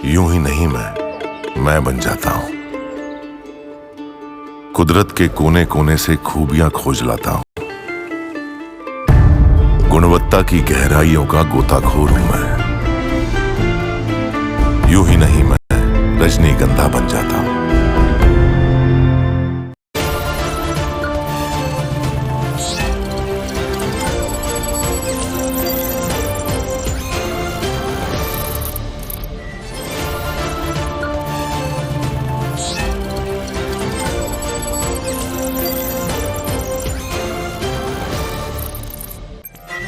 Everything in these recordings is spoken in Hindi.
यूं ही नहीं मैं बन जाता हूं। कुदरत के कोने कोने से खूबियां खोज लाता हूं। गुणवत्ता की गहराइयों का गोताखोर हूं मैं। यूं ही नहीं मैं रजनीगंधा बन जाता हूं।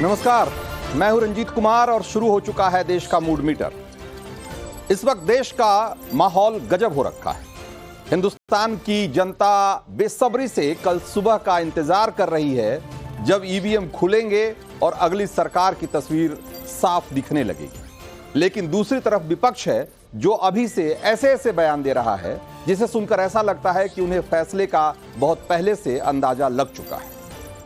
नमस्कार, मैं हूं रंजीत कुमार और शुरू हो चुका है देश का मूड मीटर। इस वक्त देश का माहौल गजब हो रखा है। हिंदुस्तान की जनता बेसब्री से कल सुबह का इंतजार कर रही है जब ईवीएम खुलेंगे और अगली सरकार की तस्वीर साफ दिखने लगेगी। लेकिन दूसरी तरफ विपक्ष है जो अभी से ऐसे ऐसे बयान दे रहा है जिसे सुनकर ऐसा लगता है कि उन्हें फैसले का बहुत पहले से अंदाजा लग चुका है।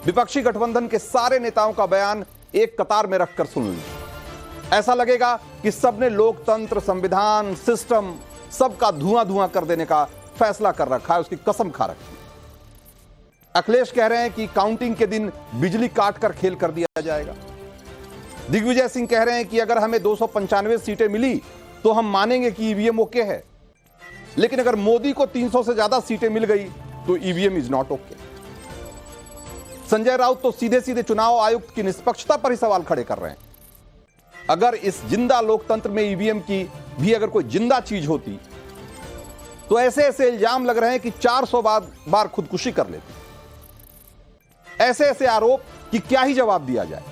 विपक्षी गठबंधन के सारे नेताओं का बयान एक कतार में रखकर सुन लीजिए। ऐसा लगेगा कि सबने लोकतंत्र, संविधान, सिस्टम सबका धुआं धुआं कर देने का फैसला कर रखा है, उसकी कसम खा रखी है। अखिलेश कह रहे हैं कि काउंटिंग के दिन बिजली काटकर खेल कर दिया जाएगा। दिग्विजय सिंह कह रहे हैं कि अगर हमें 295 सीटें मिली तो हम मानेंगे कि ईवीएम ओके है, लेकिन अगर मोदी को 300 से ज्यादा सीटें मिल गई तो EVM is not okay. Sanjay Raut तो सीधे सीधे चुनाव आयुक्त की निष्पक्षता पर ही सवाल खड़े कर रहे हैं। अगर इस जिंदा लोकतंत्र में ईवीएम की भी अगर कोई जिंदा चीज होती तो ऐसे ऐसे इल्जाम लग रहे हैं कि 400 बार खुदकुशी कर लेती। ऐसे ऐसे आरोप कि क्या ही जवाब दिया जाए।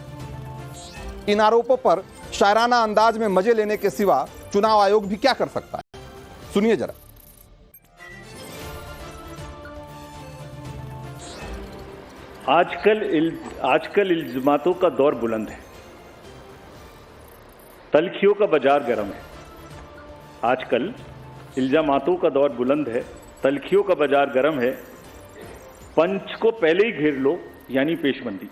इन आरोपों पर शायराना अंदाज में मजे लेने के सिवा चुनाव आयोग भी क्या कर सकता है, सुनिए जरा। आजकल इल्जामातों का दौर बुलंद है, तल्खियों का बाजार गर्म है। आजकल इल्जामातों का दौर बुलंद है, तल्खियों का बाजार गर्म है। पंच को पहले ही घेर लो यानी पेशबंदी।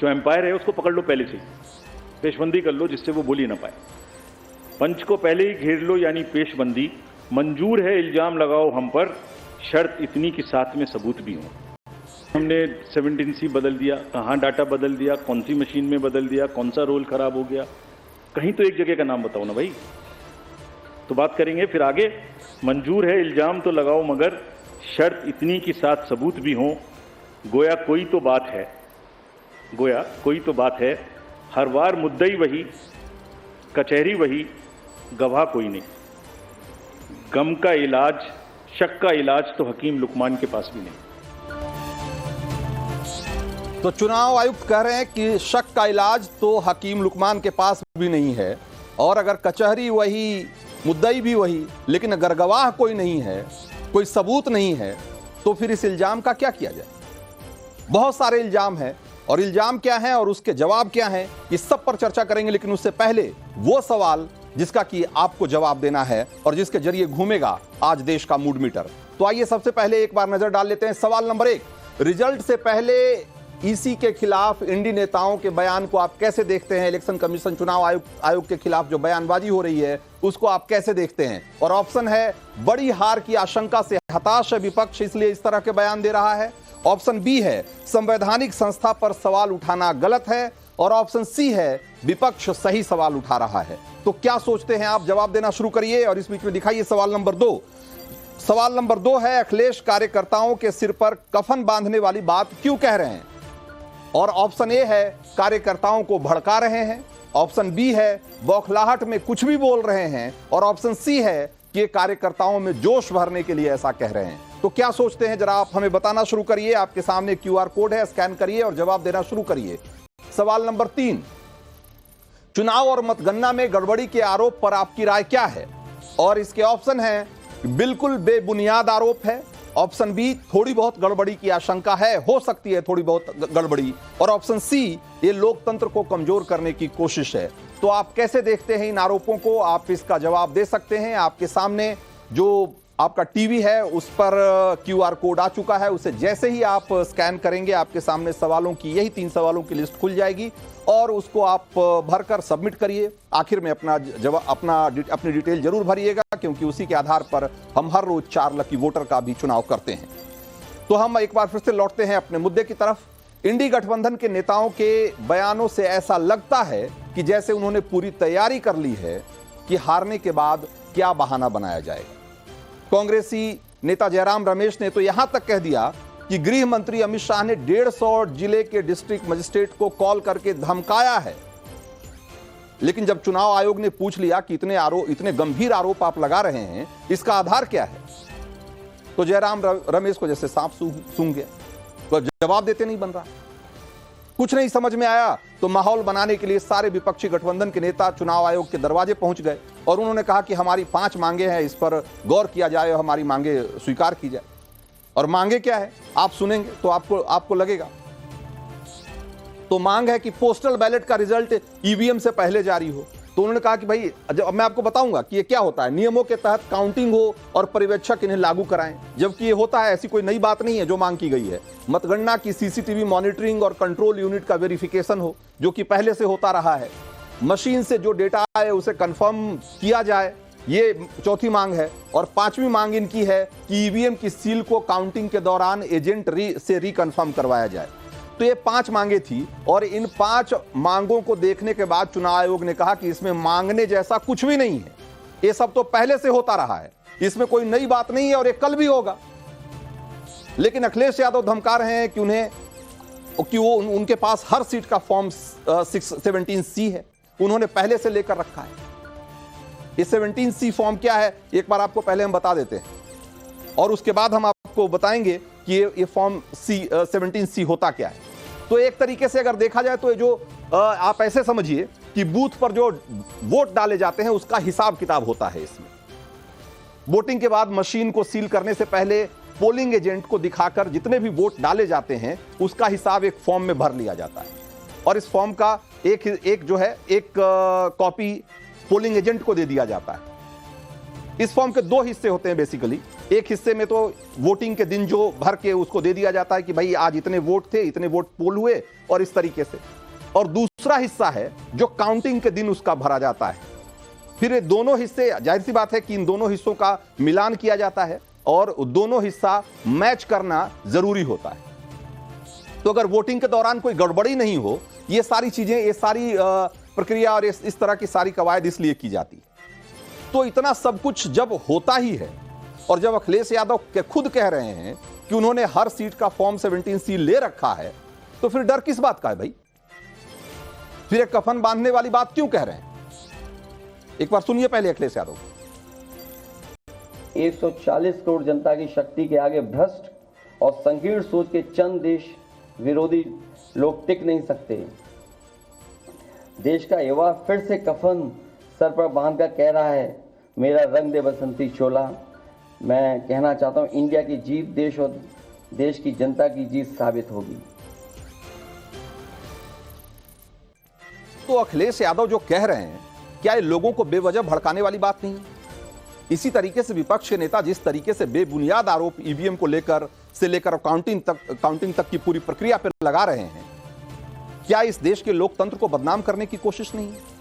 जो एम्पायर है उसको पकड़ लो पहले से, पेशबंदी कर लो जिससे वो बोल ही ना पाए। पंच को पहले ही घेर लो यानी पेशबंदी। मंजूर है इल्जाम लगाओ हम पर, शर्त इतनी कि साथ में सबूत भी हो। हमने 17C बदल दिया, कहाँ डाटा बदल दिया, कौन सी मशीन में बदल दिया, कौन सा रोल खराब हो गया, कहीं तो एक जगह का नाम बताओ ना भाई, तो बात करेंगे। फिर आगे मंजूर है इल्जाम तो लगाओ मगर शर्त इतनी कि साथ सबूत भी हों। गोया कोई तो बात है, गोया कोई तो बात है। हर बार मुद्दई वही, कचहरी वही, गवाह कोई नहीं। गम का इलाज, शक का इलाज तो हकीम लुकमान के पास भी नहीं। तो चुनाव आयुक्त कह रहे हैं कि शक का इलाज तो हकीम लुकमान के पास भी नहीं है, और अगर कचहरी वही, मुद्दई भी वही, लेकिन अगर गवाह कोई नहीं है, कोई सबूत नहीं है, तो फिर इस इल्जाम का क्या किया जाए। बहुत सारे इल्जाम हैं, और इल्जाम क्या है और उसके जवाब क्या हैं, इस सब पर चर्चा करेंगे। लेकिन उससे पहले वो सवाल जिसका कि आपको जवाब देना है और जिसके जरिए घूमेगा आज देश का मूड मीटर। तो आइए सबसे पहले एक बार नजर डाल लेते हैं सवाल नंबर 1। रिजल्ट से पहले ईसी के खिलाफ इंडी नेताओं के बयान को आप कैसे देखते हैं? इलेक्शन कमीशन, चुनाव आयोग के खिलाफ जो बयानबाजी हो रही है उसको आप कैसे देखते हैं? और ऑप्शन है, बड़ी हार की आशंका से हताश है विपक्ष इसलिए इस तरह के बयान दे रहा है। ऑप्शन बी है, संवैधानिक संस्था पर सवाल उठाना गलत है। और ऑप्शन सी है, विपक्ष सही सवाल उठा रहा है। तो क्या सोचते हैं आप? जवाब देना शुरू करिए और इस बीच में दिखाइए सवाल नंबर 2। सवाल नंबर 2 है, अखिलेश कार्यकर्ताओं के सिर पर कफन बांधने वाली बात क्यों कह रहे हैं? और ऑप्शन ए है, कार्यकर्ताओं को भड़का रहे हैं। ऑप्शन बी है, बौखलाहट में कुछ भी बोल रहे हैं। और ऑप्शन सी है कि कार्यकर्ताओं में जोश भरने के लिए ऐसा कह रहे हैं। तो क्या सोचते हैं जरा आप हमें बताना शुरू करिए। आपके सामने QR कोड है, स्कैन करिए और जवाब देना शुरू करिए। सवाल नंबर 3, चुनाव और मतगणना में गड़बड़ी के आरोप पर आपकी राय क्या है? और इसके ऑप्शन है, बिल्कुल बेबुनियाद आरोप है। ऑप्शन बी, थोड़ी बहुत गड़बड़ी की आशंका है, हो सकती है थोड़ी बहुत गड़बड़ी। और ऑप्शन सी, ये लोकतंत्र को कमजोर करने की कोशिश है। तो आप कैसे देखते हैं इन आरोपों को? आप इसका जवाब दे सकते हैं। आपके सामने जो आपका टीवी है उस पर क्यूआर कोड आ चुका है, उसे जैसे ही आप स्कैन करेंगे आपके सामने सवालों की, यही 3 सवालों की लिस्ट खुल जाएगी और उसको आप भरकर सबमिट करिए। आखिर में अपना जवाब अपनी डिटेल जरूर भरिएगा, क्योंकि उसी के आधार पर हम हर रोज 4 लकी वोटर का भी चुनाव करते हैं। तो हम एक बार फिर से लौटते हैं अपने मुद्दे की तरफ। इंडी गठबंधन के नेताओं के बयानों से ऐसा लगता है कि जैसे उन्होंने पूरी तैयारी कर ली है कि हारने के बाद क्या बहाना बनाया जाएगा। कांग्रेसी नेता जयराम रमेश ने तो यहां तक कह दिया कि गृह मंत्री अमित शाह ने 150 जिले के डिस्ट्रिक्ट मजिस्ट्रेट को कॉल करके धमकाया है। लेकिन जब चुनाव आयोग ने पूछ लिया कि इतने गंभीर आरोप आप लगा रहे हैं, इसका आधार क्या है, तो जयराम रमेश को जैसे सांप सूंघ गया, तो जवाब देते नहीं बन रहा। कुछ नहीं समझ में आया तो माहौल बनाने के लिए सारे विपक्षी गठबंधन के नेता चुनाव आयोग के दरवाजे पहुंच गए और उन्होंने कहा कि हमारी 5 मांगे हैं, इस पर गौर किया जाए और हमारी मांगे स्वीकार की जाए। और मांगे क्या है आप सुनेंगे तो आपको लगेगा। तो मांग है कि पोस्टल बैलेट का रिजल्ट ईवीएम से पहले जारी हो। तो उन्होंने कहा कि भाई अब मैं आपको बताऊंगा कि ये क्या होता है, नियमों के तहत काउंटिंग हो और पर्यवेक्षक इन्हें लागू कराएं, जबकि ये होता है, ऐसी कोई नई बात नहीं है जो मांग की गई है। मतगणना की सीसीटीवी मॉनिटरिंग और कंट्रोल यूनिट का वेरिफिकेशन हो, जो कि पहले से होता रहा है। मशीन से जो डेटा है उसे कंफर्म किया जाए, ये चौथी मांग है। और 5वीं मांग इनकी है कि ईवीएम की सील को काउंटिंग के दौरान एजेंट से रिकन्फर्म करवाया जाए। तो ये 5 मांगे थी और इन 5 मांगों को देखने के बाद चुनाव आयोग ने कहा कि इसमें मांगने जैसा कुछ भी नहीं है, ये सब तो पहले से होता रहा है, इसमें कोई नई बात नहीं है और ये कल भी होगा। लेकिन अखिलेश यादव धमका रहे हैं कि वो उनके पास हर सीट का फॉर्म 17C है, उन्होंने पहले से लेकर रखा है। ये 17C फॉर्म क्या है एक बार आपको पहले हम बता देते हैं और उसके बाद हम आपको बताएंगे कि ये फॉर्म 17C होता क्या है। तो एक तरीके से अगर देखा जाए तो ये जो आप ऐसे समझिए कि बूथ पर जो वोट डाले जाते हैं उसका हिसाब किताब होता है। इसमें वोटिंग के बाद मशीन को सील करने से पहले पोलिंग एजेंट को दिखाकर जितने भी वोट डाले जाते हैं उसका हिसाब एक फॉर्म में भर लिया जाता है और इस फॉर्म का एक कॉपी पोलिंग एजेंट को दे दिया जाता है। इस फॉर्म के 2 हिस्से होते हैं बेसिकली। एक हिस्से में तो वोटिंग के दिन जो भर के उसको दे दिया जाता है कि भाई आज इतने वोट थे, इतने वोट पोल हुए और इस तरीके से। और दूसरा हिस्सा है जो काउंटिंग के दिन उसका भरा जाता है। फिर ये दोनों हिस्से, जाहिर सी बात है कि इन दोनों हिस्सों का मिलान किया जाता है और दोनों हिस्सा मैच करना जरूरी होता है। तो अगर वोटिंग के दौरान कोई गड़बड़ी नहीं हो, ये सारी चीजें, ये सारी प्रक्रिया और इस तरह की सारी कवायद इसलिए की जाती है। तो इतना सब कुछ जब होता ही है और जब अखिलेश यादव खुद कह रहे हैं कि उन्होंने हर सीट का फॉर्म 17C ले रखा है, तो फिर डर किस बात का है भाई? फिर एक कफन बांधने वाली बात क्यों कह रहे हैं? एक बार सुनिए पहले अखिलेश यादव। 140 करोड़ जनता की शक्ति के आगे भ्रष्ट और संकीर्ण सोच के चंद देश विरोधी लोग टिक नहीं सकते। देश का युवा फिर से कफन सर पर बांधकर कह रहा है, मेरा रंग दे बसंती चोला। मैं कहना चाहता हूं, इंडिया की जीत देश और देश की जनता की जीत साबित होगी। तो अखिलेश यादव जो कह रहे हैं, क्या ये लोगों को बेवजह भड़काने वाली बात नहीं है? इसी तरीके से विपक्ष के नेता जिस तरीके से बेबुनियाद आरोप ईवीएम को लेकर काउंटिंग तक की पूरी प्रक्रिया पर लगा रहे हैं, क्या इस देश के लोकतंत्र को बदनाम करने की कोशिश नहीं है?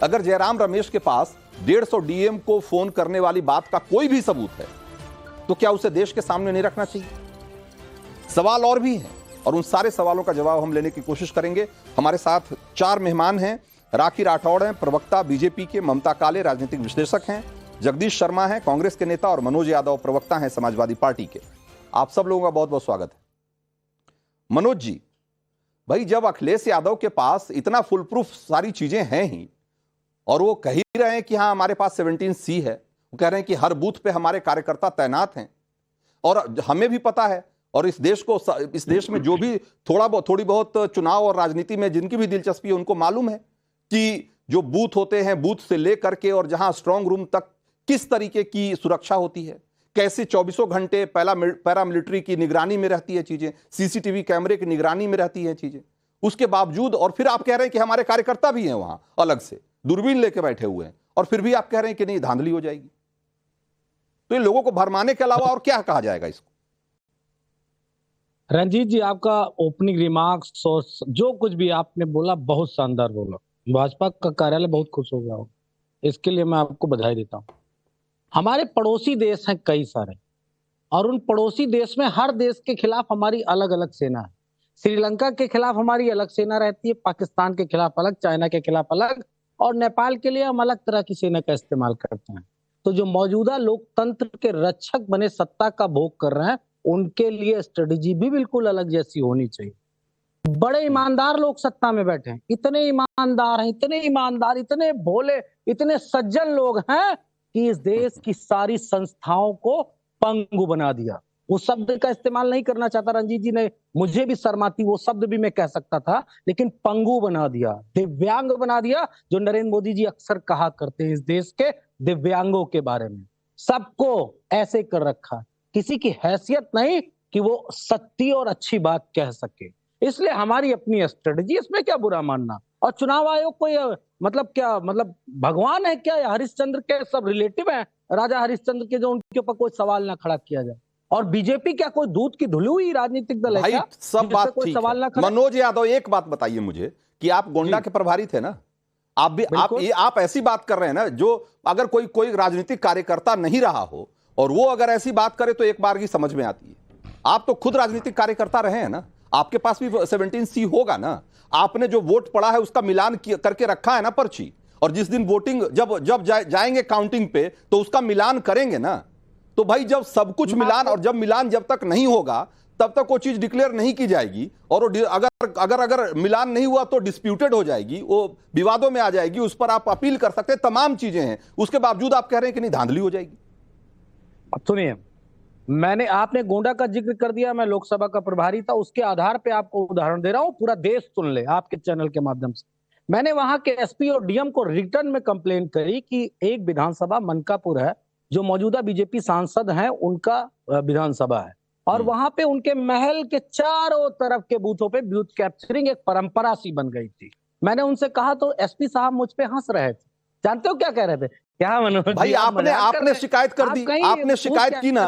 अगर जयराम रमेश के पास 150 डीएम को फोन करने वाली बात का कोई भी सबूत है, तो क्या उसे देश के सामने नहीं रखना चाहिए? सवाल और भी हैं और उन सारे सवालों का जवाब हम लेने की कोशिश करेंगे। हमारे साथ 4 मेहमान हैं। राखी राठौड़ हैं, प्रवक्ता बीजेपी के, ममता काले राजनीतिक विश्लेषक हैं, जगदीश शर्मा हैं कांग्रेस के नेता और मनोज यादव प्रवक्ता हैं समाजवादी पार्टी के। आप सब लोगों का बहुत बहुत स्वागत है। मनोज जी, भाई जब अखिलेश यादव के पास इतना फुल प्रूफ सारी चीजें हैं ही और वो कह ही रहे हैं कि हाँ हमारे पास 17C है, वो कह रहे हैं कि हर बूथ पे हमारे कार्यकर्ता तैनात हैं और हमें भी पता है और इस देश में जो भी थोड़ी बहुत चुनाव और राजनीति में जिनकी भी दिलचस्पी है उनको मालूम है कि जो बूथ होते हैं, बूथ से लेकर के और जहां स्ट्रांग रूम तक किस तरीके की सुरक्षा होती है, कैसे 24 घंटे पैरामिलिट्री की निगरानी में रहती है चीजें, सीसीटीवी कैमरे की निगरानी में रहती है चीजें। उसके बावजूद और फिर आप कह रहे हैं कि हमारे कार्यकर्ता भी हैं वहां अलग से दूरबीन लेके बैठे हुए हैं और फिर भी आप कह रहे हैं कि नहीं धांधली हो जाएगी। तो ये लोगों को भरमाने के अलावा और क्या कहा जाएगा इसको? रंजीत जी, आपका ओपनिंग रिमार्क्स और जो कुछ भी आपने बोला बहुत शानदार बोला। भाजपा का कार्यालय बहुत खुश हो गया हो, इसके लिए मैं आपको बधाई देता हूं। हमारे पड़ोसी देश हैं कई सारे, और उन पड़ोसी देश में हर देश के खिलाफ हमारी अलग अलग सेना है। श्रीलंका के खिलाफ हमारी अलग सेना रहती है, पाकिस्तान के खिलाफ अलग, चाइना के खिलाफ अलग, और नेपाल के लिए हम अलग तरह की सेना का इस्तेमाल करते हैं। तो जो मौजूदा लोकतंत्र के रक्षक बने सत्ता का भोग कर रहे हैं, उनके लिए स्ट्रेटेजी भी बिल्कुल अलग जैसी होनी चाहिए। बड़े ईमानदार लोग सत्ता में बैठे हैं, इतने ईमानदार हैं, इतने ईमानदार, इतने भोले, इतने सज्जन लोग हैं कि इस देश की सारी संस्थाओं को पंगु बना दिया। वो शब्द का इस्तेमाल नहीं करना चाहता रंजीत जी ने, मुझे भी शर्माती, वो शब्द भी मैं कह सकता था, लेकिन पंगु बना दिया, दिव्यांग बना दिया, जो नरेंद्र मोदी जी अक्सर कहा करते हैं इस देश के दिव्यांगों के बारे में। सबको ऐसे कर रखा, किसी की हैसियत नहीं कि वो सच्ची और अच्छी बात कह सके। इसलिए हमारी अपनी स्ट्रेटेजी, इसमें क्या बुरा मानना। और चुनाव आयोग को ये मतलब क्या, मतलब भगवान है क्या, हरिश्चंद्र के सब रिलेटिव हैं राजा हरिश्चंद्र के, जो उनके ऊपर कोई सवाल ना खड़ा किया जाए। और बीजेपी क्या कोई दूध की धुली हुई राजनीतिक दल है क्या? सब बात कोई ठीक सवाल ना है। खड़ा। मनोज यादव, एक बात बताइए मुझे कि आप गोंडा के प्रभारी थे ना, आप भी आप ऐसी बात कर रहे हैं ना, जो अगर कोई राजनीतिक कार्यकर्ता नहीं रहा हो और वो अगर ऐसी बात करे तो एक बार की समझ में आती है। आप तो खुद राजनीतिक कार्यकर्ता रहे हैं ना, आपके पास भी 17C होगा ना, आपने जो वोट पड़ा है उसका मिलान करके रखा है ना पर्ची, और जिस दिन वोटिंग जब जाएंगे काउंटिंग पे तो उसका मिलान करेंगे ना। तो भाई जब सब कुछ मिलान, और जब मिलान जब तक नहीं होगा तब तक वो चीज डिक्लेयर नहीं की जाएगी, और वो अगर मिलान नहीं हुआ तो डिस्प्यूटेड हो जाएगी, वो विवादों में आ जाएगी, उस पर आप अपील कर सकते हैं, तमाम चीजें हैं। उसके बावजूद आप कह रहे हैं कि नहीं, धांधली हो जाएगी। अब सुनिए, आपने गोंडा का जिक्र कर दिया, मैं लोकसभा का प्रभारी था, उसके आधार पे आपको उदाहरण दे रहा हूं, पूरा देश सुन ले आपके चैनल के माध्यम से। मैंने वहां के एसपी और डीएम को रिटर्न में कंप्लेंट करी कि एक विधानसभा मनकापुर है, जो मौजूदा बीजेपी सांसद हैं उनका विधानसभा है, और वहां पे उनके महल के चारों तरफ के बूथों पे बूथ कैप्चरिंग एक परंपरा सी बन गई थी। मैंने उनसे कहा तो एसपी साहब मुझ पे हंस रहे थे। जानते हो क्या कह रहे थे? क्या मनोज भाई आपने शिकायत कर दी, आपने शिकायत की ना,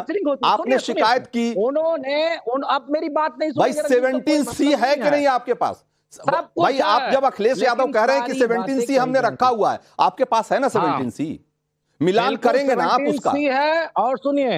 आपने शिकायत की, उन्होंने अब मेरी बात नहीं भाई 17C है कि नहीं आपके पास? भाई आप जब अखिलेश यादव कह रहे हैं कि 17C हमने रखा हुआ है, आपके पास है ना 17C? मिलान करेंगे ना आप उसका? है। और सुनिए,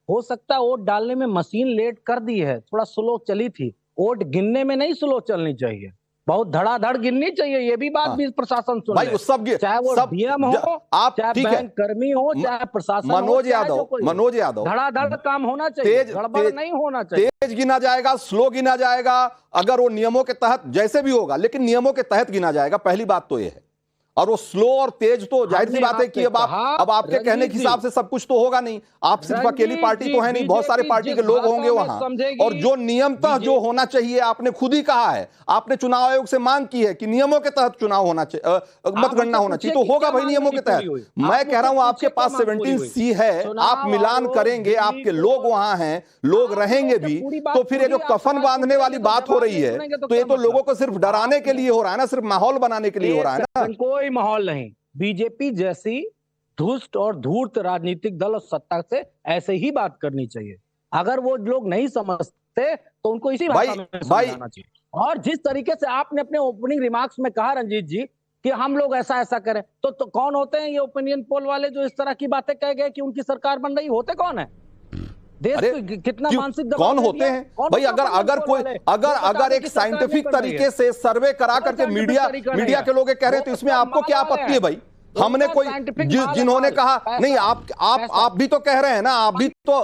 हो सकता है वोट डालने में मशीन लेट कर दी है, थोड़ा स्लो चली थी, वोट गिनने में नहीं स्लो चलनी चाहिए, बहुत धड़ाधड़ गिननी चाहिए। ये भी बात भी प्रशासन सुन भाई, सब चाहे वो डीएम हो, आप चाहे बैंक कर्मी हो, चाहे प्रशासन, मनोज यादव धड़ाधड़ काम होना चाहिए, गड़बड़ नहीं होना चाहिए। तेज गिना जाएगा, स्लो गिना जाएगा, अगर वो नियमों के तहत जैसे भी होगा, लेकिन नियमों के तहत गिना जाएगा, पहली बात तो ये है। और वो स्लो और तेज तो जाहिर सी बात है कि अब आपके कहने के हिसाब से सब कुछ तो होगा नहीं। आप सिर्फ अकेली पार्टी तो है नहीं, बहुत सारे पार्टी के लोग होंगे वहां, और जो नियमतः जो होना चाहिए, आपने खुद ही कहा है, आपने चुनाव आयोग से मांग की है कि नियमों के तहत चुनाव होना चाहिए, मतगणना होना चाहिए, तो होगा भाई नियमों के तहत। मैं कह रहा हूं आपके पास 17C है, आप मिलान करेंगे, आपके लोग वहां हैं, लोग रहेंगे भी, तो फिर ये जो कफन बांधने वाली बात हो रही है, तो ये तो लोगों को सिर्फ डराने के लिए हो रहा है ना, सिर्फ माहौल बनाने के लिए हो रहा है ना। कोई माहौल नहीं। बीजेपी जैसी दुष्ट और धूर्त राजनीतिक दल और सत्ता से ऐसे ही बात करनी चाहिए। अगर वो लोग नहीं समझते तो उनको इसी भाषा में समझाना चाहिए। और जिस तरीके से आपने अपने ओपनिंग रिमार्क्स में कहा रंजीत जी कि हम लोग ऐसा करें, तो कौन होते हैं ये ओपिनियन पोल वाले जो इस तरह की बातें कह गए कि उनकी सरकार बन रही? होते कौन है? कितना मानसिक दबाव कौन होते हैं भाई? अगर एक साइंटिफिक तरीके से सर्वे करा करके मीडिया के लोग कह रहे हैं, तो इसमें आपको क्या आपत्ति है भाई? हमने कोई जिन्होंने कहा नहीं, आप भी तो कह रहे हैं ना, आप भी तो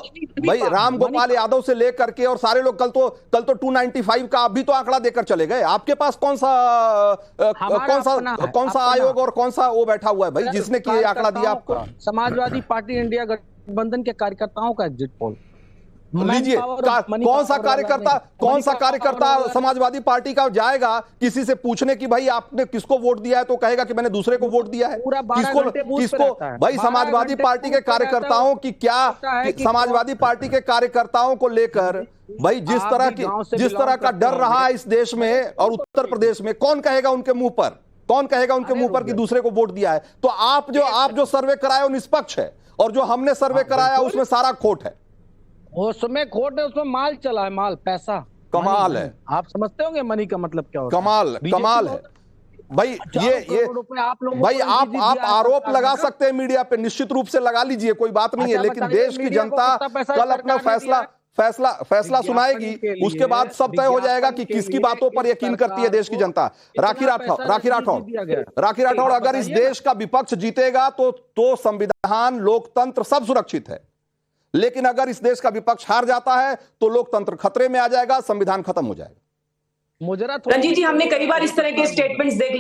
भाई राम गोपाल यादव से लेकर के और सारे लोग कल तो 295 का आप भी तो आंकड़ा देकर चले गए। आपके पास कौन सा आयोग और कौन सा वो बैठा हुआ है भाई जिसने कि आंकड़ा दिया आपको? समाजवादी पार्टी इंडिया गठबंधन के कार्यकर्ताओं का एग्जिट पोल लीजिए, कौन सा कार्यकर्ता समाजवादी पार्टी का जाएगा किसी से पूछने की भाई आपने किसको वोट दिया है, तो कहेगा कि मैंने दूसरे को वोट दिया है। किसको भाई? समाजवादी पार्टी के कार्यकर्ताओं की क्या, समाजवादी पार्टी के कार्यकर्ताओं को लेकर भाई जिस तरह का डर रहा है इस देश में और उत्तर प्रदेश में, कौन कहेगा उनके मुंह पर कि दूसरे को वोट दिया है? तो आप जो सर्वे कराए वो निष्पक्ष है, और जो हमने सर्वे कराया उसमें सारा खोट है। उसमें खोट है, उसमें माल चला है, माल पैसा कमाल मनी, है। आप समझते होंगे मनी का मतलब क्या होता है? कमाल है भाई। ये आप लोगों भाई को आप आरोप लगा सकते हैं मीडिया पे, निश्चित रूप से लगा लीजिए, कोई बात नहीं है, लेकिन देश की जनता कल अपना फैसला सुनाएगी, उसके बाद सब तय हो जाएगा कि किसकी बातों पर यकीन करती है देश की जनता। राखी राठौड़, अगर इस देश का विपक्ष जीतेगा तो संविधान, लोकतंत्र सब सुरक्षित है, लेकिन अगर इस देश का विपक्ष हार जाता है तो लोकतंत्र खतरे में आ जाएगा, संविधान खत्म हो जाएगा। रंजीत जी, हमने कई बार इस तरह के स्टेटमेंट्स देख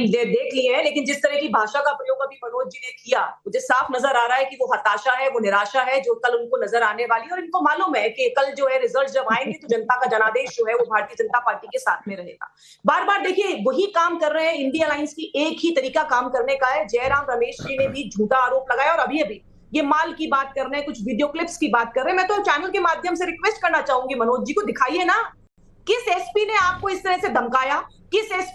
लिए हैं, लेकिन जिस तरह की भाषा का प्रयोग अभी मनोज जी ने किया, मुझे साफ नजर आ रहा है कि वो हताशा है, वो निराशा है जो कल उनको नजर आने वाली है। और इनको मालूम है कि कल जो है रिजल्ट जब आएंगे तो जनता का जनादेश जो है वो भारतीय जनता पार्टी के साथ में रहेगा। बार बार देखिए वही काम कर रहे हैं, इंडिया अलायंस की एक ही तरीका काम करने का है। जयराम रमेश जी ने भी झूठा आरोप लगाया और अभी ये माल की बात कर रहे हैं, कुछ वीडियो क्लिप्स की बात कर रहे हैं। मैं तो चैनल के माध्यम से रिक्वेस्ट करना चाहूंगी मनोज जी को, दिखाइए ना किस एसपी ने आपको इस तरह से धमकाया,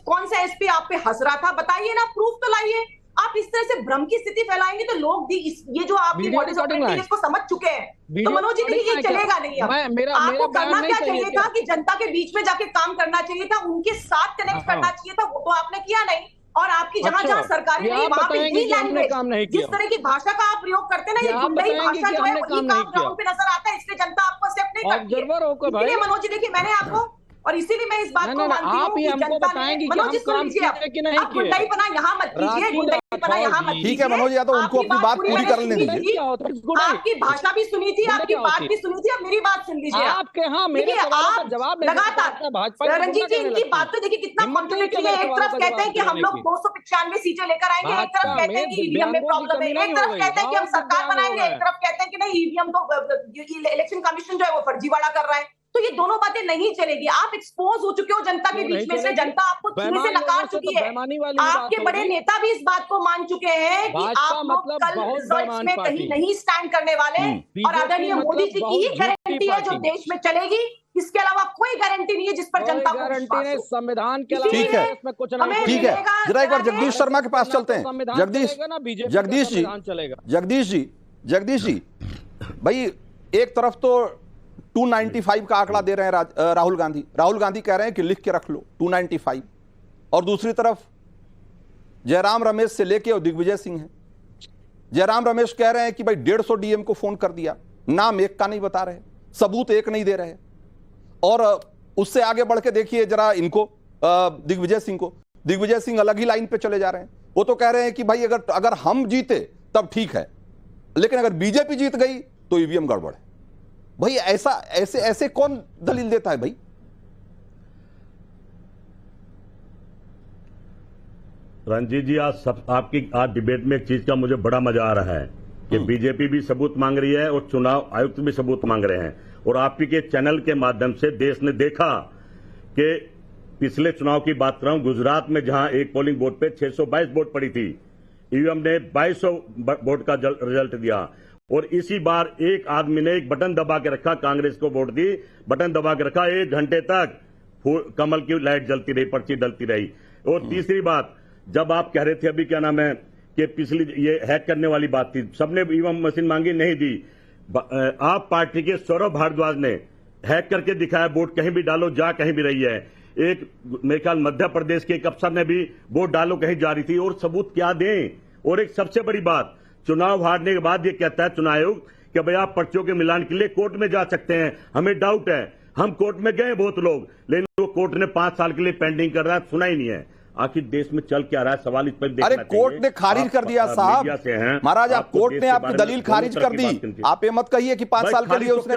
कौन सा एसपी आप पे हंस रहा था, बताइए ना, प्रूफ तो लाइए। आप इस तरह से भ्रम की स्थिति फैलाएंगे तो लोग ये जो आपकी मॉडल ऑपरेटिंग इसको समझ चुके हैं, तो मनोज जी देखिए ये चलेगा नहीं। अब आपको करना क्या चाहिए था कि जनता के बीच में जाके काम करना चाहिए था, उनके साथ कनेक्ट करना चाहिए था, वो तो आपने किया नहीं। और आपकी जहां सरकारी नहीं, वहां पे यही लैंग्वेज, जिस तरह की भाषा का आप प्रयोग करते हैं ना, ये गुंडई भाषा जो है वही काम ग्राउंड पे नजर आता है, इसलिए जनता आपको एक्सेप्ट नहीं करती है। मनोज जी देखिए, मैंने आपको, और इसीलिए मैं इस बात को मानती हूं कि जनता ने, मनोज जी सुन लीजिए, आप गुंडाईपना यहाँ मत कीजिए, गुंडाईपना यहाँ मत कीजिए। ठीक है मनोज, या तो उनको अपनी बात पूरी करने दीजिए। आपकी भाषा भी सुनी थी, आपकी बात भी सुनी थी, अब मेरी बात सुन लीजिए। आप लगातार रंजीत जी, इनकी बात तो देखिए कितना कॉन्ट्रडिक्टरी है। एक तरफ कहते हैं कि हम लोग 295 सीटें लेकर आएंगे, एक तरफ कहते हैं कि ईवीएम में प्रॉब्लम है, एक तरफ कहते हैं कि हम सरकार बनाएंगे, एक तरफ कहते हैं कि नहीं ईवीएम तो इलेक्शन कमीशन जो है वो फर्जीवाड़ा कर रहा है। तो ये दोनों बातें नहीं चलेगी। आप एक्सपोज हो चुके हो जनता के बीच में से, जनता आपको छूने से नकार चुकी है। आपके बड़े नेता भी इस बात को मान चुके हैं कि आप लोग कल रिजल्ट्स में कहीं नहीं स्टैंड करने वाले, और आदरणीय मोदी जी की ही गारंटी है जो देश में चलेगी, इसके अलावा कोई गारंटी नहीं है जिस पर जनता को विश्वास हो। संविधान के ठीक है, ठीक है, जरा एक बार जगदीश शर्मा के पास चलते हैं। जगदीश जी भाई, एक तरफ तो 295 का आंकड़ा दे रहे हैं राहुल गांधी कह रहे हैं कि लिख के रख लो 295, और दूसरी तरफ जयराम रमेश से लेके और दिग्विजय सिंह है। जयराम रमेश कह रहे हैं कि भाई 150 डीएम को फोन कर दिया, नाम एक का नहीं बता रहे, सबूत एक नहीं दे रहे। और उससे आगे बढ़ के देखिए जरा इनको, दिग्विजय सिंह को, दिग्विजय सिंह अलग ही लाइन पे चले जा रहे हैं। वो तो कह रहे हैं कि भाई अगर हम जीते तब ठीक है, लेकिन अगर बीजेपी जीत गई तो ईवीएम गड़बड़ है। भाई ऐसे कौन दलील देता है भाई? रंजीत जी, आज डिबेट में एक चीज का मुझे बड़ा मजा आ रहा है कि बीजेपी भी सबूत मांग रही है और चुनाव आयुक्त भी सबूत मांग रहे हैं, और आपके के चैनल के माध्यम से देश ने देखा कि पिछले चुनाव की बात कर रहा हूं, गुजरात में जहां एक पोलिंग बूथ पे 622 वोट पड़ी थी, ईवीएम ने 2200 वोट का रिजल्ट दिया। और इसी बार एक आदमी ने एक बटन दबा के रखा, कांग्रेस को वोट दी, बटन दबा के रखा, 1 घंटे तक कमल की लाइट जलती रही, पर्ची डलती रही। और तीसरी बात, जब आप कह रहे थे अभी क्या नाम है कि पिछली ये हैक करने वाली बात थी, सबने ईवीएम मशीन मांगी, नहीं दी। आप पार्टी के सौरभ भारद्वाज ने हैक करके दिखाया, वोट कहीं भी डालो जा कहीं भी रही है। एक मेरे ख्याल मध्य प्रदेश के एक अफसर ने भी वोट डालो कहीं जा रही थी, और सबूत क्या दें। और एक सबसे बड़ी बात, चुनाव हारने के बाद ये कहता है चुनाव आयोग कि भाई आप पर्चियों के मिलान के लिए कोर्ट में जा सकते हैं, हमें डाउट है। हम कोर्ट में गए बहुत लोग, लेकिन वो कोर्ट ने 5 साल के लिए पेंडिंग कर रहा है, सुना ही नहीं है। आखिर देश में चल क्या रहा है, सवाल इस पर देखना चाहिए। अरे कोर्ट ने खारिज कर दिया साहब, महाराज आप कोर्ट ने आपकी दलील खारिज कर दी। आप ये मत कहिए कि 5 साल के लिए उसने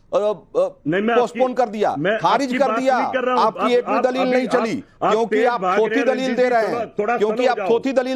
पोस्टपोन कर दिया, खारिज कर दिया। आपकी एक भी दलील नहीं चली, क्योंकि आप खोटी दलील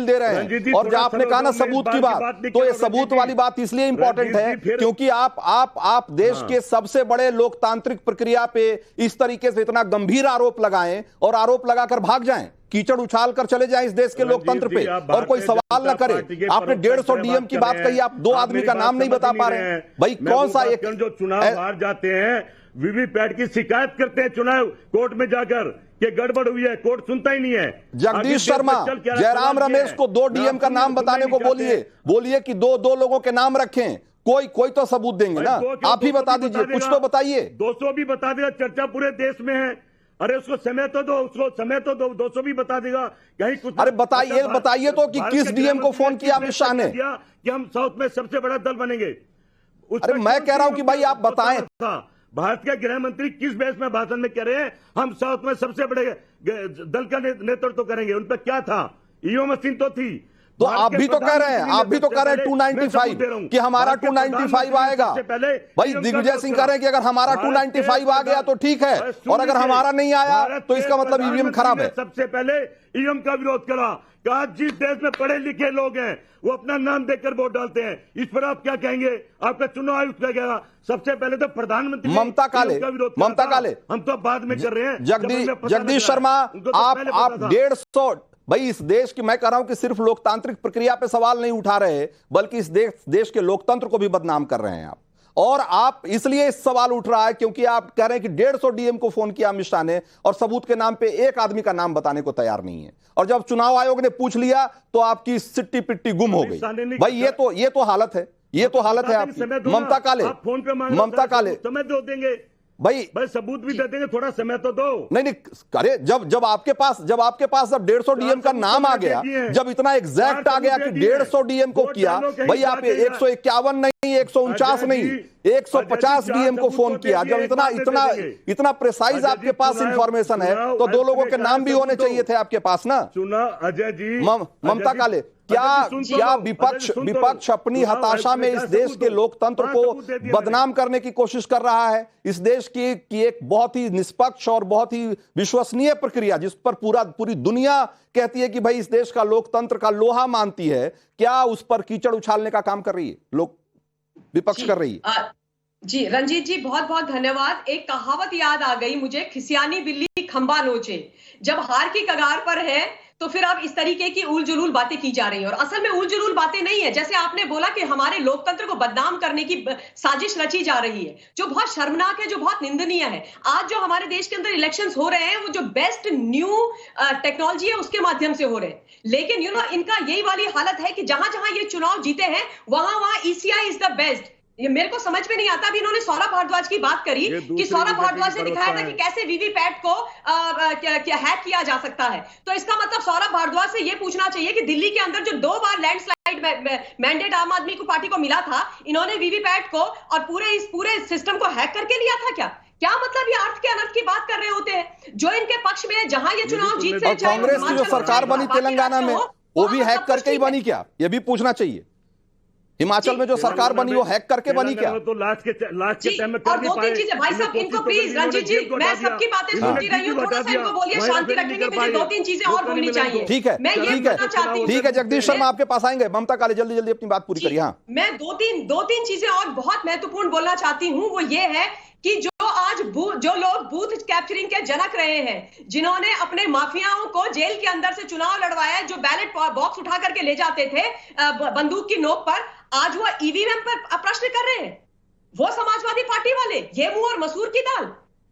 दे रहे हैं, और जब आपने कहा ना सबूत की बात, तो ये सबूत वाली बात इसलिए इंपॉर्टेंट है क्योंकि आप देश के सबसे बड़े लोकतांत्रिक प्रक्रिया पे इस तरीके से इतना गंभीर आरोप लगाएं और आरोप लगाकर भाग जाएं, कीचड़ उछाल कर चले जाएं इस देश के लोकतंत्र पे, और कोई सवाल ना करे। आपने 150 डीएम की बात कही, आप 2 आदमी का नाम नहीं बता पा रहे हैं। भाई कौन सा एक जो चुनाव हार जाते हैं वीवीपैट की शिकायत करते हैं चुनाव कोर्ट में जाकर कि गड़बड़ हुई है, कोर्ट सुनता ही नहीं है। जगदीश शर्मा, जयराम रमेश को 2 डीएम का नाम बताने को बोलिए कि दो लोगों के नाम रखें, कोई तो सबूत देंगे ना, आप ही बता दीजिए, कुछ तो बताइए। 200 भी बता देगा, चर्चा पूरे देश में है। अरे उसको समय तो दो, 200 भी बता देगा कहीं कुछ। अरे बताइए तो कि किस डीएम को फोन किया अमित शाह ने कि हम साउथ में सबसे बड़ा दल बनेंगे। अरे मैं कह रहा हूं कि भाई आप बताएं, भारत के गृह मंत्री किस बेस में भाषण में कह रहे हैं हम साउथ में सबसे बड़े दल का नेतृत्व करेंगे? उन पर क्या था? ईवीएम मशीन तो थी। तो आप भी तो कह रहे हैं 295 कि हमारा 295 आएगा। भाई दिग्विजय सिंह कह रहे हैं कि अगर हमारा 295 आ गया तो ठीक है, और अगर हमारा नहीं आया तो इसका मतलब ईवीएम खराब है। सबसे पहले ईवीएम का विरोध करा, कहा जिस देश में पढ़े लिखे लोग हैं वो अपना नाम देकर वोट डालते हैं, इस पर आप क्या कहेंगे? आपका चुनाव आयुक्त क्या कहेगा? सबसे पहले तो प्रधानमंत्री ममता काले हम तो बाद में कर रहे हैं। जगदीश शर्मा, आप 150, भाई इस देश की, मैं कह रहा हूं कि सिर्फ लोकतांत्रिक प्रक्रिया पे सवाल नहीं उठा रहे, बल्कि इस देश के लोकतंत्र को भी बदनाम कर रहे हैं आप। और आप इसलिए इस सवाल उठ रहा है क्योंकि आप कह रहे हैं कि 150 डीएम को फोन किया अमित शाह ने, और सबूत के नाम पे एक आदमी का नाम बताने को तैयार नहीं है। और जब चुनाव आयोग ने पूछ लिया तो आपकी सिट्टी पिट्टी गुम हो गई। भाई ये तो हालत है, आपकी। ममता काले समय दो देंगे भाई सबूत भी दे देंगे, थोड़ा समय तो दो। नहीं, अरे जब आपके पास जब 150 डीएम का नाम आ गया, जब इतना एग्जैक्ट आ गया कि 150 डीएम को किया, भाई आप 151 नहीं, 149 नहीं, 150 डीएम को फोन किया। जब इतना प्रिसाइज आपके पास इंफॉर्मेशन है तो 2 लोगों के नाम भी होने चाहिए थे आपके पास ना। अजय जी, ममता काले, क्या विपक्ष अपनी हताशा में इस देश के लोकतंत्र को बदनाम करने की कोशिश कर रहा है? इस देश की एक बहुत ही निष्पक्ष और बहुत ही विश्वसनीय प्रक्रिया, जिस पर पूरी दुनिया कहती है कि भाई इस देश का लोकतंत्र का लोहा मानती है, क्या उस पर कीचड़ उछालने का काम कर रही है? विपक्ष कर रही है। जी रंजीत जी, बहुत बहुत धन्यवाद। एक कहावत याद आ गई मुझे, खिसियानी बिल्ली खंबा नोचे। जब हार की कगार पर है तो फिर अब इस तरीके की उल जुलूल बातें की जा रही है, और असल में उल जुलूल बातें नहीं है। जैसे आपने बोला कि हमारे लोकतंत्र को बदनाम करने की साजिश रची जा रही है, जो बहुत शर्मनाक है, जो बहुत निंदनीय है। आज जो हमारे देश के अंदर इलेक्शंस हो रहे हैं, वो जो बेस्ट न्यू टेक्नोलॉजी है उसके माध्यम से हो रहे हैं। लेकिन इनका यही वाली हालत है कि जहां जहां ये चुनाव जीते हैं वहां ईसीआई इज द बेस्ट। ये मेरे को समझ में नहीं आता। अभी इन्होंने सौरभ भारद्वाज की बात करी कि सौरभ भारद्वाज ने दिखाया था कि कैसे वीवीपैट को क्या हैक किया जा सकता है। तो इसका मतलब सौरभ भारद्वाज से ये पूछना चाहिए कि दिल्ली के अंदर जो 2 बार लैंडस्लाइड मैंडेट आम आदमी को पार्टी को मिला था, इन्होंने वीवीपैट को और पूरे सिस्टम को हैक करके लिया था क्या मतलब ये अर्थ के अनर्थ की बात कर रहे होते हैं? जो इनके पक्ष में जहां ये चुनाव जीत से, कांग्रेस की जो सरकार बनी तेलंगाना में, वो भी हैक करके ही बनी क्या? ये भी पूछना चाहिए। हिमाचल में जो सरकार बनी वो हैक करके बनी क्या? तो लास्ट के टाइम में और 2-3 चीजें भाई साहब, इनको प्लीज रंजीत जी, मैं सबकी बातें सुनती रही हूं, थोड़ा सा इनको बोलिए शांति रखेंगे। मुझे 2-3 चीजें और बोलनी चाहिए। ठीक है जगदीश शर्मा आपके पास आएंगे। ममता काले जल्दी अपनी बात पूरी करिए। हाँ, मैं 2-3 चीजें और बहुत महत्वपूर्ण बोलना चाहती हूँ। वो ये है कि जो लोग बूथ कैप्चरिंग के जनक रहे हैं, जिन्होंने अपने माफियाओं को जेल के अंदर से चुनाव लड़वाया, जो बैलेट बॉक्स उठा करके ले जाते थे बंदूक की नोक पर, आज वो ईवीएम पर प्रश्न कर रहे हैं। वो समाजवादी पार्टी वाले, ये मुंह और मसूर की दाल,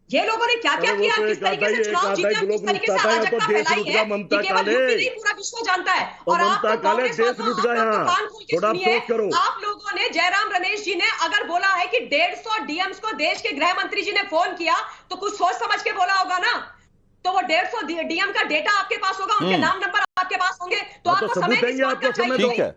ये लोगों ने क्या क्या किया, किस तरीके से चुनाव जीते, किस तरीके से अराजकता फैलाई है, ये केवल यूपी नहीं पूरा विश्व जानता है। और आप कांग्रेस आप लोगों ने, जयराम रमेश जी ने अगर बोला है कि 150 डीएम्स को देश के गृह मंत्री जी ने फोन किया, तो कुछ सोच समझ के बोला होगा ना। तो वो 150 डीएम का डेटा आपके पास होगा, उनके नाम नंबर आपके पास होंगे, तो आपको समय किस बात का चाहिए? ठीक है,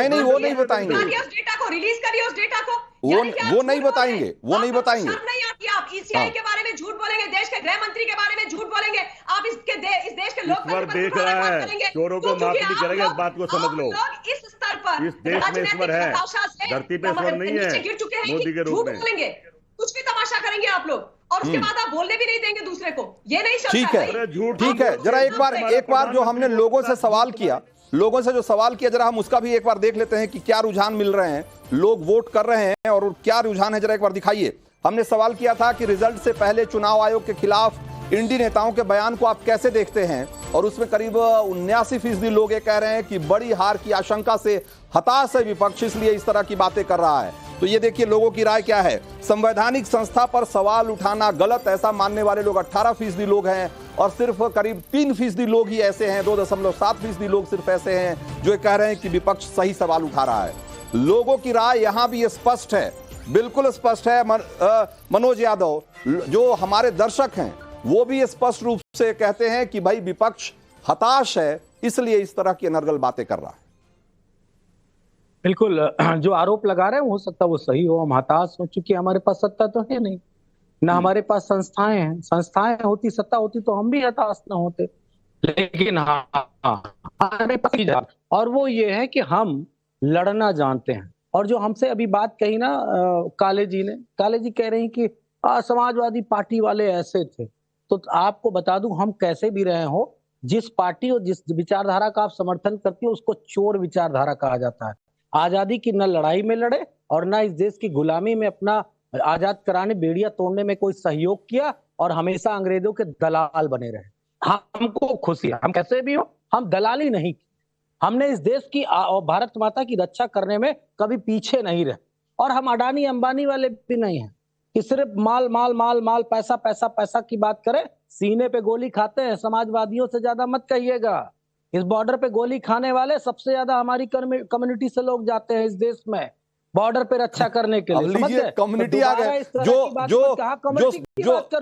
नहीं वो नहीं बताएंगे, उस डेटा को रिलीज करिए, उस डेटा को वो नहीं बताएंगे, वो नहीं बताएंगे। नहीं आती, आप ईसीआई के बारे में झूठ बोलेंगे, देश के गृह मंत्री के बारे में झूठ बोलेंगे, आप इस देश के लोकतंत्र पर देख रहा है, चोरों को माफ नहीं करेंगे, इस बात को समझ लो। इस स्तर पर इस देश में ईश्वर है, धरती पे ईश्वर नहीं है, गिर चुके हैं, मोदी के रूप में बोलेंगे, कुछ भी तमाशा करेंगे आप लोग, और उसके बाद आप बोलने भी नहीं देंगे दूसरे को। ये नहीं चलता। ठीक है, जरा एक बार जो हमने लोगों से जो सवाल किया, जरा हम उसका भी एक बार देख लेते हैं कि क्या रुझान मिल रहे हैं, लोग वोट कर रहे हैं और क्या रुझान है, जरा एक बार दिखाइए। हमने सवाल किया था कि रिजल्ट से पहले चुनाव आयोग के खिलाफ इंडी नेताओं के बयान को आप कैसे देखते हैं, और उसमें करीब 79% लोग ये कह रहे हैं कि बड़ी हार की आशंका से हताश है विपक्ष, इसलिए इस तरह की बातें कर रहा है। तो ये देखिए लोगों की राय क्या है। संवैधानिक संस्था पर सवाल उठाना गलत, ऐसा मानने वाले लोग 18% लोग हैं और सिर्फ करीब 3% लोग ही ऐसे हैं, 2.7% लोग सिर्फ ऐसे हैं जो कह रहे हैं कि विपक्ष सही सवाल उठा रहा है। लोगों की राय यहां भी स्पष्ट है, बिल्कुल स्पष्ट है। मनोज यादव जो हमारे दर्शक हैं वो भी स्पष्ट रूप से कहते हैं कि भाई विपक्ष हताश है, इसलिए इस तरह की अनर्गल बातें कर रहा है। बिल्कुल, जो आरोप लगा रहे हैं हो सकता है वो सही हो। हम हताश हो चुके, हमारे पास सत्ता तो है नहीं, ना हमारे पास संस्थाएं हैं। संस्थाएं होती, सत्ता होती तो हम भी हताश ना होते। लेकिन हमारे पास और वो ये है कि हम लड़ना जानते हैं। और जो हमसे अभी बात कही ना काले जी कह रहे हैं कि समाजवादी पार्टी वाले ऐसे थे। तो आपको बता दूं, हम कैसे भी रहे हो, जिस पार्टी और जिस विचारधारा का आप समर्थन करते हो उसको चोर विचारधारा कहा जाता है। आजादी की न लड़ाई में लड़े और न इस देश की गुलामी में अपना आजाद कराने, बेड़ियां तोड़ने में कोई सहयोग किया और हमेशा अंग्रेजों के दलाल बने रहे। हमको खुशी है, हम कैसे भी हो, हम दलाली नहीं की। हमने इस देश की और भारत माता की रक्षा करने में कभी पीछे नहीं रहे। और हम अडानी अंबानी वाले भी नहीं हैं कि सिर्फ माल माल माल माल, पैसा पैसा पैसा की बात करें। सीने पे गोली खाते हैं, समाजवादियों से ज्यादा मत कहिएगा। इस बॉर्डर पे गोली खाने वाले सबसे ज्यादा हमारी कम्युनिटी से लोग जाते हैं इस देश में बॉर्डर पे रक्षा करने के लिए। लीजिए कम्युनिटी आ गए जो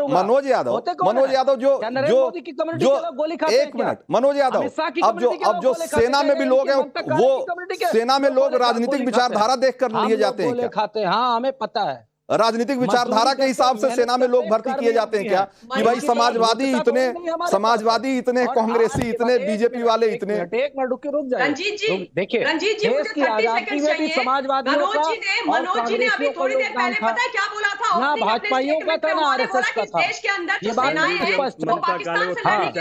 मनोज यादव जो एक मिनट, मनोज यादव अब जो सेना में भी लोग हैं वो सेना में लोग राजनीतिक विचारधारा देख कर लिए जाते हैं क्या? खाते हैं, हाँ हमें पता है। राजनीतिक विचारधारा के हिसाब से सेना में लोग भर्ती किए जाते हैं क्या? कि भाई समाजवादी इतने कांग्रेसी इतने बीजेपी वाले इतने। एक मिनट रुक जाए रंजीत जी, देखिए रंजीत जी मुझे 30 सेकंड चाहिए। मनोज जी ने अभी थोड़ी देर पहले पता है क्या बोला था? ना भाजपाइयों का था ना आरएसएस का था। देश के अंदर ये बात नहीं स्पष्ट है।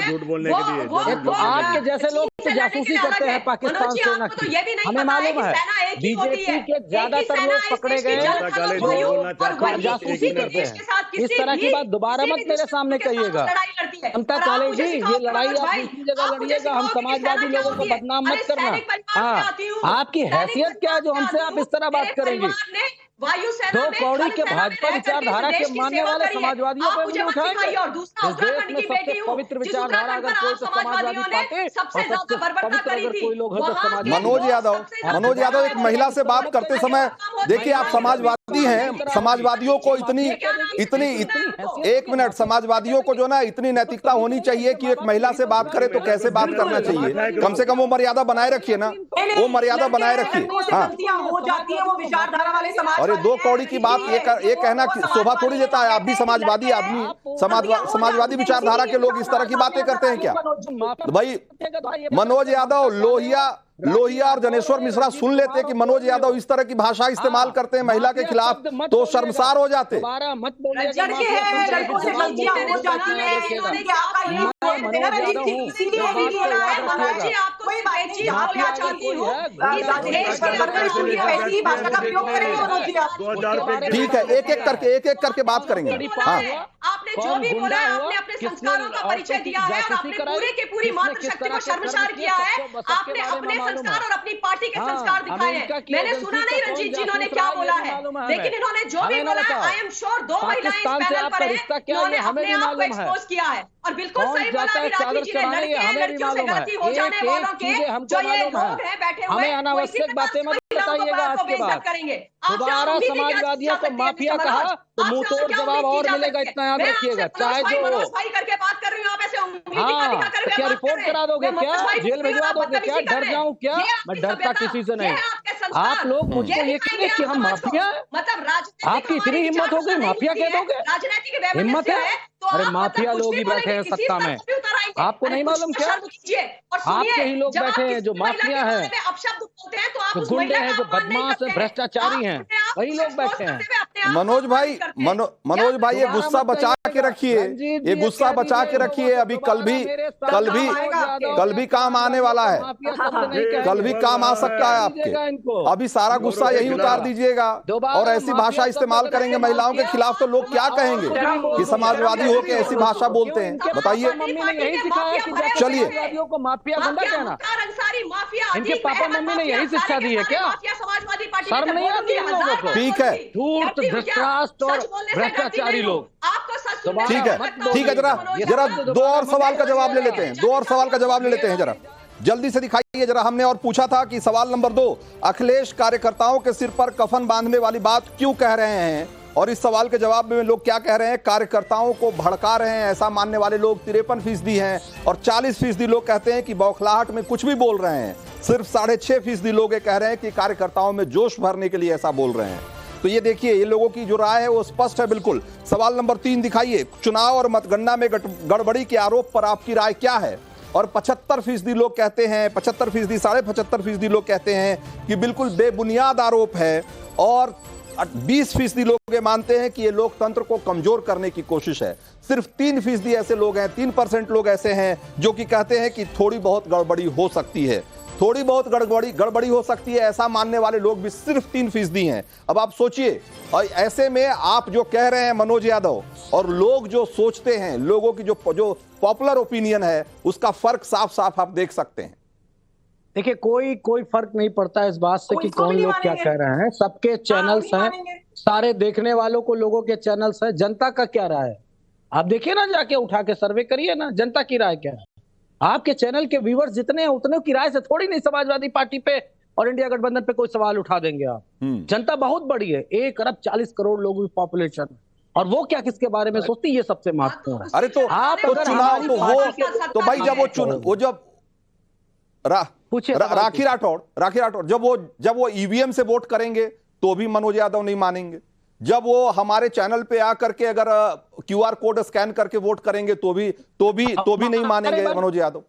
झूठ बोलने के लिए तो आपके जैसे लोग तो जासूसी करते हैं पाकिस्तान सेना की, हमें मालूम है। बीजेपी के ज्यादातर लोग पकड़े गए जासूसी करते हैं। इस तरह की बात दोबारा मत मेरे सामने कहिएगा। ममता काले जी, ये लड़ाई आप दूसरी जगह लड़िएगा, हम समाजवादी लोगों को बदनाम मत करना। हाँ, आपकी हैसियत क्या है जो हमसे आप इस तरह बात करेंगे? दो कौड़ी के भाजपा विचारधारा के मानने वाले समाजवादियों पर भी उठाएंगे। इस देश में सबसे पवित्र विचारधारा अगर कोई तो समाजवादी पार्टी, और सबसे पवित्र अगर कोई लोग है तो समाजवादी। मनोज यादव एक महिला से बात करते समय देखिए, आप समाजवादी हैं, समाजवादियों को इतनी एक मिनट, समाजवादियों को जो ना इतनी नैतिकता होनी चाहिए कि एक महिला से बात करे तो कैसे बात करना चाहिए। कम से कम वो मर्यादा बनाए रखिए ना, वो मर्यादा बनाए रखिए। हाँ, अरे दो कौड़ी की बात ये कहना शोभा थोड़ी देता है। आप भी समाजवादी आदमी, समाजवादी विचारधारा के लोग इस तरह की बातें करते हैं क्या? भाई मनोज यादव, लोहिया और जनेश्वर मिश्रा सुन लेते कि मनोज यादव इस तरह की भाषा इस्तेमाल करते हैं महिला के खिलाफ तो शर्मसार हो जाते। ठीक है, एक एक करके बात करेंगे। हाँ, आपने जो भी बोला है, आपने अपने संस्कारों का परिचय दिया है और आपने पूरे की पूरी मातृशक्ति को शर्मसार किया है। आपने अपने संस्कार और अपनी पार्टी के संस्कार दिखाए हैं। मैंने सुना नहीं रंजीत जी इन्होंने क्या बोला है, लेकिन इन्होंने जो भी बोला, आई एम श्योर 2 महिलाएं इस पैनल पर हैं, इन्होंने अपने आप को एक्सपोज किया है। और बिल्कुल सही बोला राजीव जी ने, लड़कियों से गलती हो जाने वालों के जो ये लोग हैं बैठे हुए, हमें अनावश्यक बातें मत बताइएगा। आज के बाद करेंगे दोबारा समाजवादियों को माफिया कहा तो मुंह तोड़ जवाब और मिलेगा, इतना याद रखिएगा। चाहे जो करके बात कर रही हूँ आप ऐसे हाँ, क्या रिपोर्ट करा दोगे क्या? जेल भिजवा दोगे क्या? डर जाऊं क्या? मैं डरता किसी से नहीं। आप लोग मुझको ये कहेंगे कि हम माफिया हैं? मतलब आपकी इतनी हिम्मत हो गई माफिया कह दोगे? हिम्मत है? अरे माफिया लोग ही बैठे हैं सत्ता में, आपको नहीं मालूम क्या? आपके ही लोग बैठे हैं जो माफिया हैं, जो गुंडे हैं, जो बदमाश हैं, भ्रष्टाचारी हैं, वही लोग बैठे हैं। मनोज भाई ये गुस्सा बचा के रखिए, ये गुस्सा बचा के रखिए। अभी कल भी काम आने वाला है, कल भी काम आ सकता है आपके। अभी सारा गुस्सा यही उतार दीजिएगा और ऐसी भाषा इस्तेमाल करेंगे महिलाओं के खिलाफ तो लोग क्या कहेंगे कि समाजवादी होके ऐसी भाषा बोलते हैं? बताइए। चलिए, माफिया गुंडा कहना, इनके पापा मम्मी ने यही शिक्षा दी है क्या? समाजवादी पार्टी शर्म नहीं आती इन लोगों को? ठीक है। धूर्त, भ्रष्टाचार और भ्रष्टाचारी लोग। आपको सच सुनने ठीक का है, मत दो। ठीक है, जरा जरा दो और सवाल का जवाब ले लेते हैं, दो और सवाल का जवाब ले लेते हैं, जरा जल्दी से दिखाइए जरा। हमने और पूछा था कि सवाल नंबर 2, अखिलेश कार्यकर्ताओं के सिर पर कफन बांधने वाली बात क्यों कह रहे हैं, और इस सवाल के जवाब में लोग क्या कह रहे हैं, कार्यकर्ताओं को भड़का रहे हैं, ऐसा मानने वाले लोग 53% हैं, और 40% लोग कहते हैं कि बौखलाहट में कुछ भी बोल रहे हैं। सिर्फ 6.5% लोग ये कह रहे हैं कि कार्यकर्ताओं में जोश भरने के लिए ऐसा बोल रहे हैं। तो ये देखिए, ये लोगों की जो राय है वो स्पष्ट है बिल्कुल। सवाल नंबर 3 दिखाइए, चुनाव और मतगणना में गड़बड़ी के आरोप पर आपकी राय क्या है, और 75% लोग कहते हैं, 75%, 75.5% लोग कहते हैं कि बिल्कुल बेबुनियाद आरोप है, और 20% लोग ये मानते हैं कि ये लोकतंत्र को कमजोर करने की कोशिश है। सिर्फ 3% ऐसे लोग हैं, 3% लोग ऐसे हैं जो कि कहते हैं कि थोड़ी बहुत गड़बड़ी हो सकती है, थोड़ी बहुत गड़बड़ी हो सकती है, ऐसा मानने वाले लोग भी सिर्फ 3% हैं। अब आप सोचिए, और ऐसे में आप जो कह रहे हैं मनोज यादव, और लोग जो सोचते हैं, लोगों की जो पॉपुलर ओपिनियन है, उसका फर्क साफ साफ आप देख सकते हैं। देखिए, कोई फर्क नहीं पड़ता इस बात से कि कौन लोग क्या कह रहे हैं। सबके चैनल्स हैं, सारे देखने वालों को लोगों के चैनल्स हैं। जनता का क्या राय है आप देखिए ना, जाके उठा के सर्वे करिए ना, जनता की राय क्या है। आपके चैनल के व्यूअर्स जितने हैं उतने की राय से थोड़ी नहीं समाजवादी पार्टी पे और इंडिया गठबंधन पे कोई सवाल उठा देंगे आप। जनता बहुत बड़ी है, 1 अरब 40 करोड़ लोगों की पॉपुलेशन, और वो क्या किसके बारे में सोचती है, ये सबसे महत्वपूर्ण है। अरे तो आप तो चुनाव तो हो, तो भाई राखी राठौड़ जब वो ईवीएम से वोट करेंगे तो भी मनोज यादव नहीं मानेंगे, जब वो हमारे चैनल पे आकर के अगर क्यूआर कोड स्कैन करके वोट करेंगे तो भी नहीं मानेंगे मनोज यादव।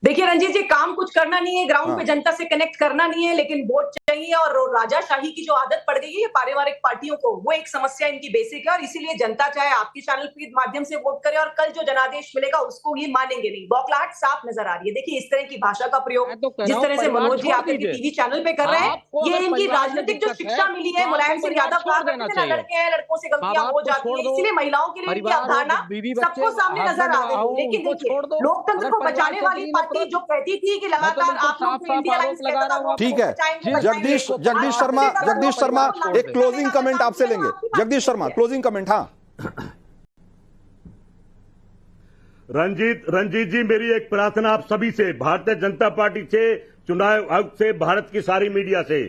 देखिए रंजीत जी, काम कुछ करना नहीं है, ग्राउंड पे जनता से कनेक्ट करना नहीं है, लेकिन वोट चाहिए। और राजाशाही की जो आदत पड़ गई है पारिवारिक पार्टियों को, वो एक समस्या इनकी बेसिक है, और इसीलिए जनता चाहे आपके चैनल के माध्यम से वोट करे और कल जो जनादेश मिलेगा उसको ये मानेंगे नहीं। बौखलाहट साफ नजर आ रही है। देखिए, इस तरह की भाषा का प्रयोग जिस तरह से मनोज जी आपके टीवी चैनल पे कर रहे हैं, ये इनकी राजनीतिक जो शिक्षा मिली है, मुलायम सिंह यादव कहा करते थे ना, लड़के हैं, लड़कों से गलतियां हो जाती है, इसीलिए महिलाओं के लिए इनकी अवधारणा सबको सामने नजर आ रही है। लेकिन देखिए, लोकतंत्र को बचाने वाली पार्टी जो कहती थी कि लगातार आप लोग इंडिया अलायंस कहता था, ठीक है। जगदीश शर्मा एक क्लोजिंग कमेंट आपसे लेंगे। Jagdish Sharma, closing comment. हाँ रंजीत जी, मेरी एक प्रार्थना आप सभी से, भारतीय जनता पार्टी से, चुनाव आयोग से, भारत की सारी मीडिया से,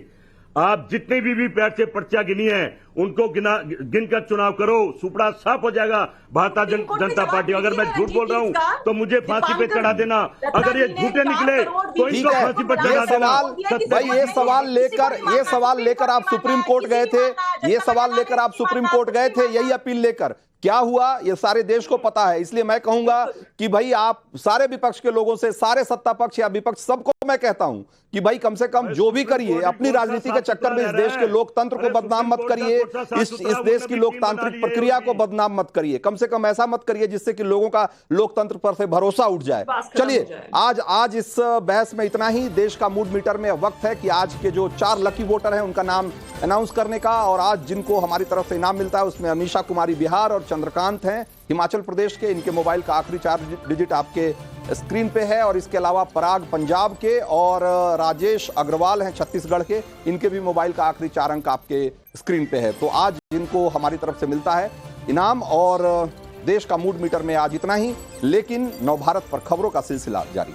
आप जितने भी पैट से पर्चियां गिनी है उनको गिनकर चुनाव करो, सुपड़ा साफ हो जाएगा भारतीय जनता पार्टी। अगर मैं झूठ बोल रहा हूं तो मुझे फांसी पे चढ़ा देना, अगर ये झूठे निकले तो इनको फांसी पे चढ़ा देना। भाई ये सवाल लेकर आप सुप्रीम कोर्ट गए थे, ये सवाल लेकर आप सुप्रीम कोर्ट गए थे, यही अपील लेकर। क्या हुआ ये सारे देश को पता है, इसलिए मैं कहूंगा कि भाई आप सारे विपक्ष के लोगों से, सारे सत्ता पक्ष या विपक्ष, सबको मैं कहता हूं कि भाई कम से कम जो भी करिए, अपनी राजनीति के चक्कर में इस देश के लोकतंत्र को बदनाम मत करिए, इस देश की लोकतांत्रिक प्रक्रिया को बदनाम मत करिए, कम से कम ऐसा मत करिए जिससे कि लोगों का लोकतंत्र पर से भरोसा उठ जाए। चलिए, आज इस बहस में इतना ही। देश का मूड मीटर में वक्त है कि आज के जो 4 लकी वोटर हैं उनका नाम अनाउंस करने का, और आज जिनको हमारी तरफ से इनाम मिलता है उसमें अमीषा कुमारी बिहार और चंद्रकांत हैं हिमाचल प्रदेश के। इनके मोबाइल का आखिरी 4 डिजिट आपके स्क्रीन पे है, और इसके अलावा पराग पंजाब के और राजेश अग्रवाल हैं छत्तीसगढ़ के, इनके भी मोबाइल का आखिरी 4 अंक आपके स्क्रीन पे है। तो आज जिनको हमारी तरफ से मिलता है इनाम, और देश का मूड मीटर में आज इतना ही, लेकिन नवभारत पर खबरों का सिलसिला जारी।